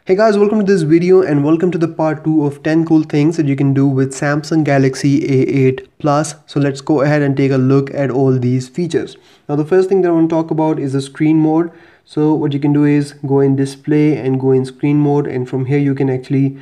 Hey guys, welcome to this video and welcome to the part 2 of 10 cool things that you can do with Samsung Galaxy A8 Plus. So let's go ahead and take a look at all these features. Now the first thing that I want to talk about is the screen mode. So what you can do is go in display and go in screen mode, and from here you can actually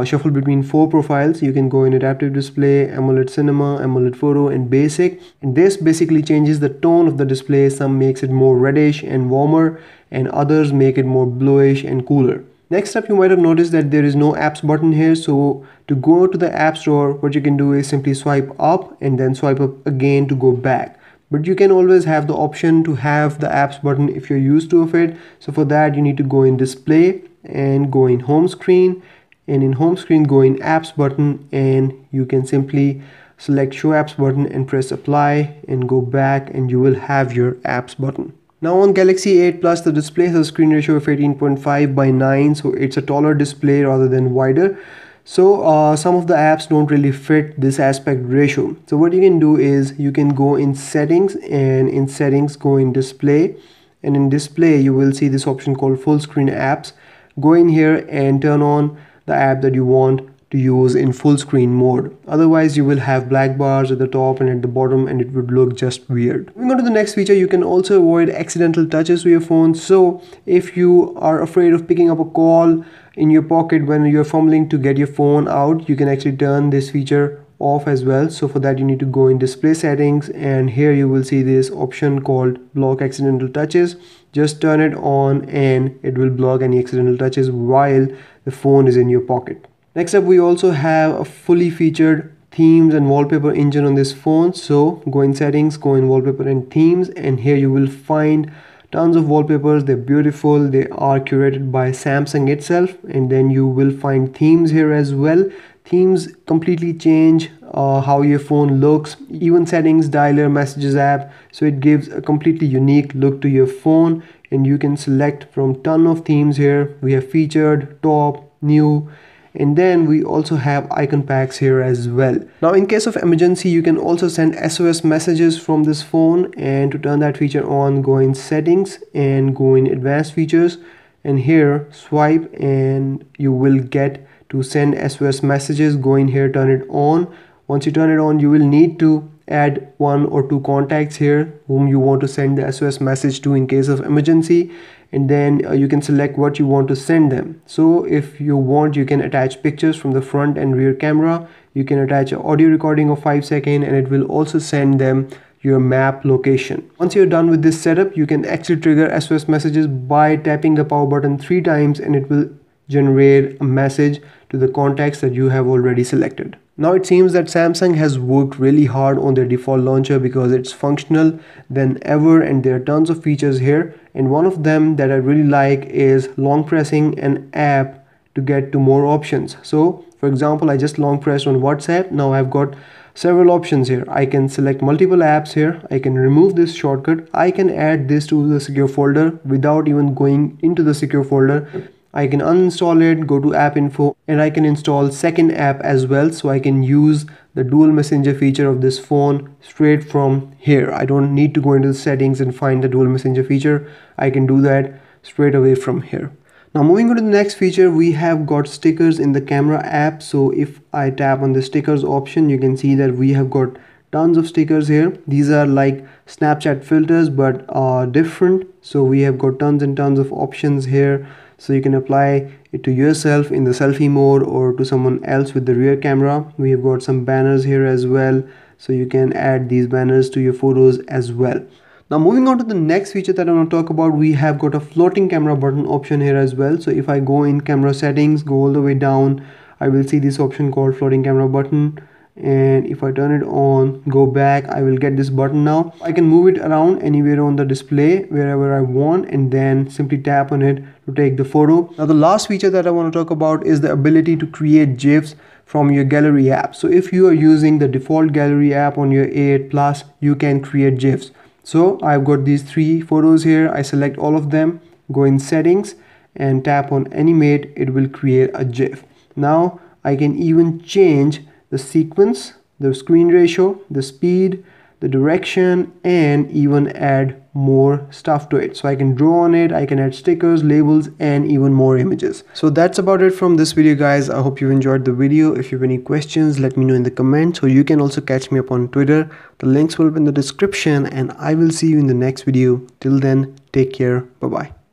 shuffle between 4 profiles. You can go in adaptive display, AMOLED cinema, AMOLED photo and basic, and this basically changes the tone of the display. Some makes it more reddish and warmer and others make it more bluish and cooler. Next up, you might have noticed that there is no apps button here. So to go to the app store, what you can do is simply swipe up and then swipe up again to go back. But you can always have the option to have the apps button if you're used to of it. So for that, you need to go in display and go in home screen, and in home screen go in apps button, and you can simply select show apps button and press apply and go back, and you will have your apps button. Now on Galaxy 8 Plus, the display has a screen ratio of 18.5 by 9, so it's a taller display rather than wider. So some of the apps don't really fit this aspect ratio. So what you can do is you can go in settings, and in settings go in display, and in display you will see this option called full screen apps. Go in here and turn on the app that you want to use in full screen mode. Otherwise you will have black bars at the top and at the bottom, and it would look just weird. Moving on to the next feature, you can also avoid accidental touches with your phone. So if you are afraid of picking up a call in your pocket when you're fumbling to get your phone out, you can actually turn this feature off as well. So for that you need to go in display settings, and here you will see this option called block accidental touches. Just turn it on and it will block any accidental touches while the phone is in your pocket. Next up, we also have a fully featured themes and wallpaper engine on this phone. So go in settings, go in wallpaper and themes, and here you will find tons of wallpapers. They're beautiful. They are curated by Samsung itself, and then you will find themes here as well. Themes completely change how your phone looks. Even settings, dialer, messages app, so it gives a completely unique look to your phone, and you can select from ton of themes here. We have featured, top, new, and then we also have icon packs here as well. Now in case of emergency, you can also send SOS messages from this phone, and to turn that feature on, go in settings and go in advanced features, and here swipe and you will get to send SOS messages. Go in here, turn it on. Once you turn it on, you will need to add 1 or 2 contacts here whom you want to send the SOS message to in case of emergency, and then you can select what you want to send them. So if you want, you can attach pictures from the front and rear camera. You can attach an audio recording of 5 seconds, and it will also send them your map location. Once you're done with this setup, you can actually trigger SOS messages by tapping the power button 3 times, and it will generate a message to the contacts that you have already selected. Now it seems that Samsung has worked really hard on their default launcher because it's functional than ever, and there are tons of features here, and one of them that I really like is long pressing an app to get to more options. So for example, I just long pressed on WhatsApp. Now I've got several options here. I can select multiple apps here. I can remove this shortcut. I can add this to the secure folder without even going into the secure folder. I can uninstall it, go to app info, and I can install second app as well, so I can use the dual messenger feature of this phone straight from here. I don't need to go into the settings and find the dual messenger feature. I can do that straight away from here. Now moving on to the next feature, we have got stickers in the camera app. So if I tap on the stickers option, you can see that we have got tons of stickers here. These are like Snapchat filters but different. So we have got tons and tons of options here. So you can apply it to yourself in the selfie mode or to someone else with the rear camera. We have got some banners here as well, so you can add these banners to your photos as well. Now moving on to the next feature that I want to talk about, we have got a floating camera button option here as well. So if I go in camera settings, go all the way down, I will see this option called floating camera button, and if I turn it on, go back, I will get this button. Now I can move it around anywhere on the display wherever I want, and then simply tap on it to take the photo. Now the last feature that I want to talk about is the ability to create gifs from your gallery app. So if you are using the default gallery app on your A8 Plus, you can create gifs. So I've got these 3 photos here. I select all of them, go in settings and tap on animate. It will create a gif. Now I can even change the sequence, the screen ratio, the speed, the direction, and even add more stuff to it. So I can draw on it, I can add stickers, labels, and even more images. So that's about it from this video, guys. I hope you enjoyed the video. If you have any questions, let me know in the comments, or you can also catch me up on Twitter. The links will be in the description, and I will see you in the next video. Till then, take care. Bye bye.